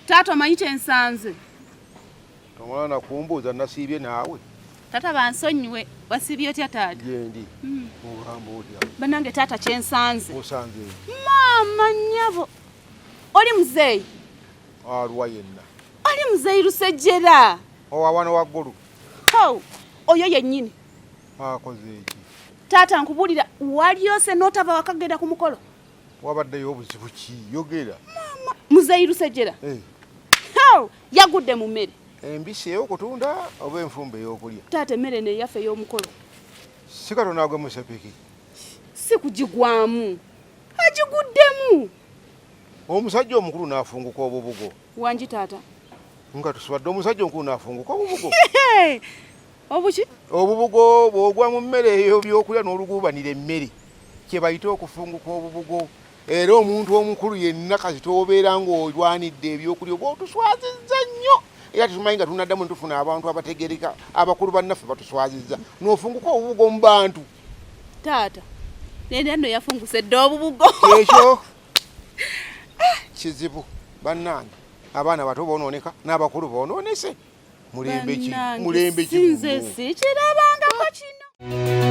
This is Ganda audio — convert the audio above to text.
Taata omanyi kyensanze? Tomala nakumbuuza nasiibye naawe. Taata bansonyiwe. Wasiibye otya taata? Gyendi. Mugamba otya? Bannange taata kyensanze. Osanze. Maama nnyabo. Oli muzeeyi? Alwa yenna. Oli muzeeyi Lusejjera. Owa wano waggulu. Oyo yennyini. Akoze eki? Taata nkubuulira walyose n'otava wakagenda ku mukolo. Wabaddeyo obuzibu ki? Yogera. Maama muzeeyi Lusejjera. Yagudde mu mmere. Embisi ey'okutunda oba enfumba ey'okulya? Taata emmere neeyaffe ey'omukolo. Si Katonda agwe musepiki. Si kugigwamu. Agiguddemu. Omusajja omukulu n'afunguka obubugo. Wangi taata? Nga tusibadde omusajja omukulu n'afunguka obubugo. Obuki? Obubugo bw'ogwa mu mmere eyo by'okulya n'olugubanira emmere kye bayita okufunguka obubugo. Era omuntu omukulu yenna kasita obeera ng'olwanidde ebyokulya oba otuswazizza nnyo. Era tumanyi nga tunaddamu ntufuna abantu abategereka abakulu bannaffe batuswazizza n'ofunguka obubugo mu bantu. Taata nenda nno yafunguse dda obubugo. Ekyo kizibu bannange. Abaana bato boonooneka n'abakulu boonoonese. Mulembe ki? Sinze sikirabangako kino.